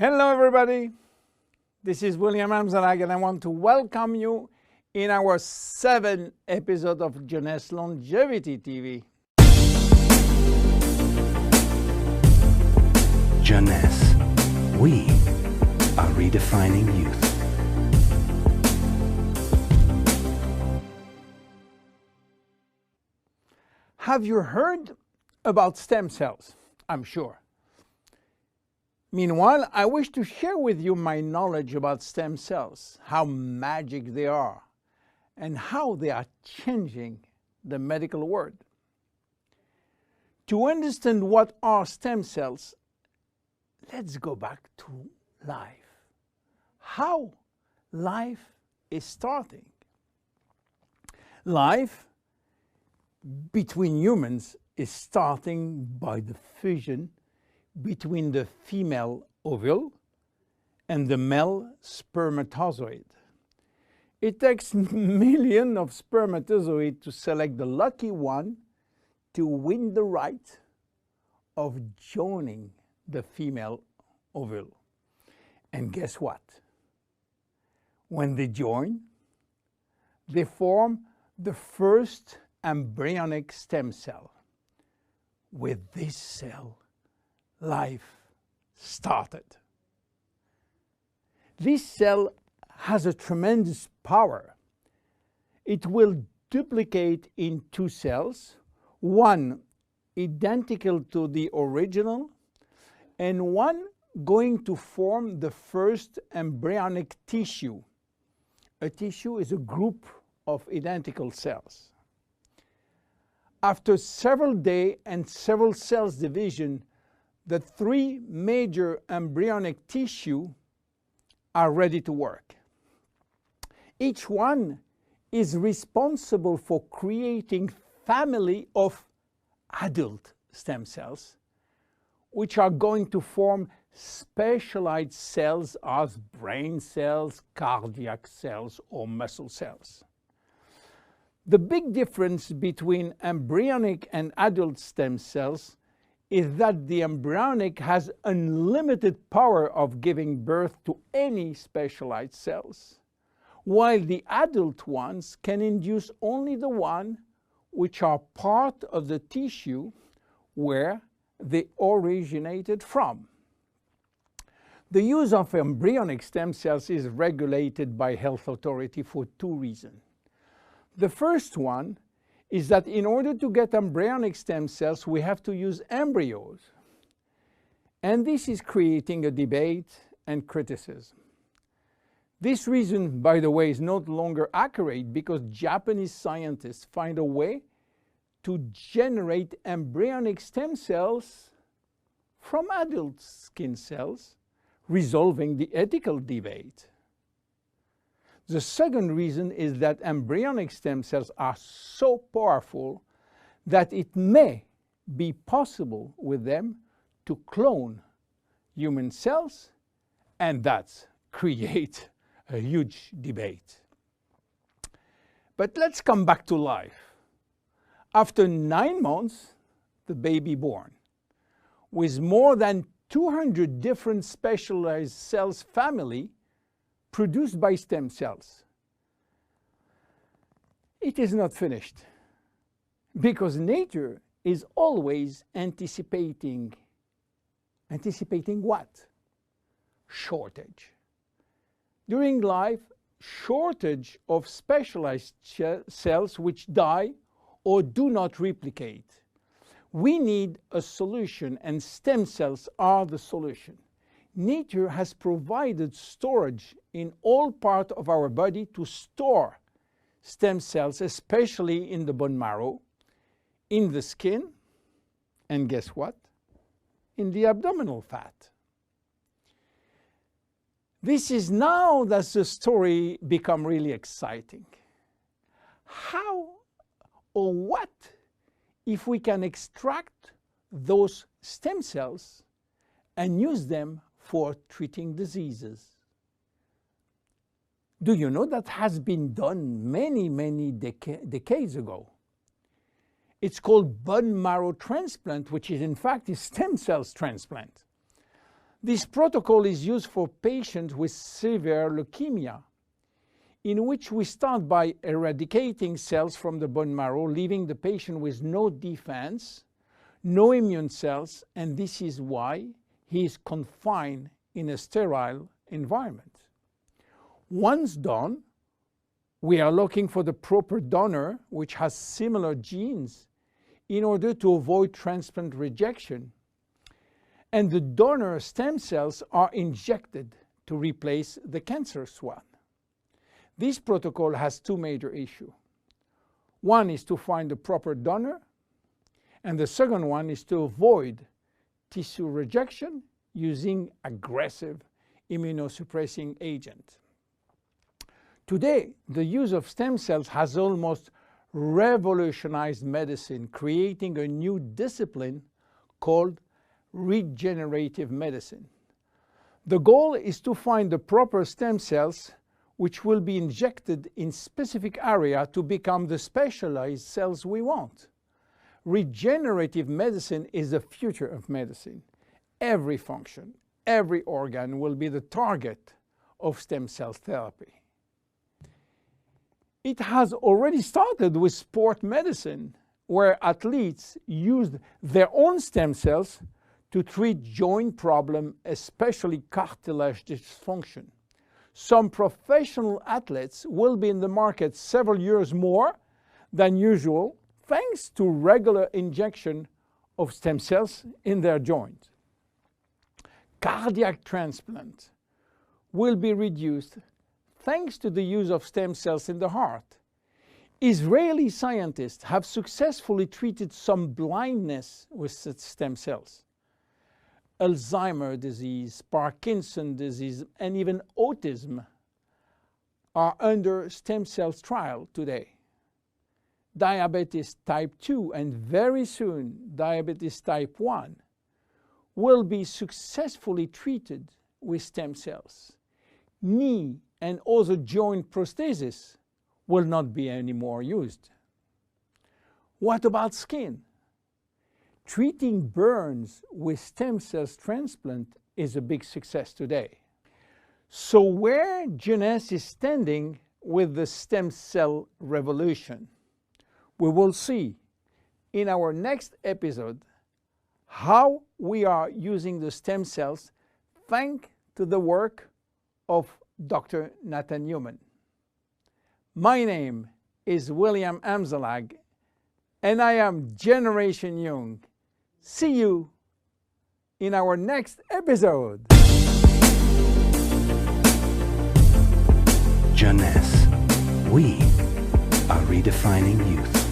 Hello everybody, this is William Amzalag and I want to welcome you in our 7th episode of Jeunesse Longevity TV. Jeunesse, we are redefining youth. Have you heard about stem cells? I'm sure. Meanwhile, I wish to share with you my knowledge about stem cells, how magic they are, and how they are changing the medical world. To understand what are stem cells, let's go back to life. How life is starting. Life between humans is starting by the fusion between the female ovule and the male spermatozoid. It takes millions of spermatozoids to select the lucky one to win the right of joining the female ovule. And guess what? When they join, they form the first embryonic stem cell. With this cell, life started. This cell has a tremendous power. It will duplicate in 2 cells, one identical to the original, and one going to form the first embryonic tissue. A tissue is a group of identical cells. After several days and several cells division, the 3 major embryonic tissue are ready to work. Each one is responsible for creating family of adult stem cells, which are going to form specialized cells as brain cells, cardiac cells, or muscle cells. The big difference between embryonic and adult stem cells is that the embryonic has unlimited power of giving birth to any specialized cells, while the adult ones can induce only the one which are part of the tissue where they originated from. The use of embryonic stem cells is regulated by health authority for 2 reasons. The first one is that in order to get embryonic stem cells, we have to use embryos. And this is creating a debate and criticism. This reason, by the way, is no longer accurate because Japanese scientists find a way to generate embryonic stem cells from adult skin cells, resolving the ethical debate. The second reason is that embryonic stem cells are so powerful that it may be possible with them to clone human cells, and that's create a huge debate. But let's come back to life. After 9 months, the baby born, with more than 200 different specialized cells family produced by stem cells. It is not finished because nature is always anticipating what? Shortage. During life, shortage of specialized cells which die or do not replicate. We need a solution, and stem cells are the solution. Nature has provided storage in all parts of our body to store stem cells, especially in the bone marrow, in the skin, and guess what? In the abdominal fat. This is now that the story becomes really exciting. How or what if we can extract those stem cells and use them for treating diseases? Do you know that has been done many decades ago? It's called bone marrow transplant, which is in fact a stem cells transplant. This protocol is used for patients with severe leukemia, in which we start by eradicating cells from the bone marrow, leaving the patient with no defense, no immune cells, and this is why he is confined in a sterile environment. Once done, we are looking for the proper donor which has similar genes in order to avoid transplant rejection. And the donor stem cells are injected to replace the cancerous one. This protocol has two major issues. One is to find the proper donor, and the second one is to avoid tissue rejection using aggressive immunosuppressing agent. Today, the use of stem cells has almost revolutionized medicine, creating a new discipline called regenerative medicine. The goal is to find the proper stem cells which will be injected in specific area to become the specialized cells we want. Regenerative medicine is the future of medicine. Every function, every organ will be the target of stem cell therapy. It has already started with sport medicine, where athletes used their own stem cells to treat joint problems, especially cartilage dysfunction. Some professional athletes will be in the market several years more than usual, thanks to regular injection of stem cells in their joint. Cardiac transplant will be reduced thanks to the use of stem cells in the heart. Israeli scientists have successfully treated some blindness with such stem cells. Alzheimer's disease, Parkinson's disease, and even autism are under stem cells trial today. Diabetes type 2 and very soon diabetes type 1 will be successfully treated with stem cells. Knee and other joint prosthesis will not be anymore used. What about skin? Treating burns with stem cells transplant is a big success today. So where Jeunesse is standing with the stem cell revolution? We will see in our next episode how we are using the stem cells thanks to the work of Dr. Nathan Newman. My name is William Amzalag, and I am Generation Young. See you in our next episode. Jeunesse. We are redefining youth.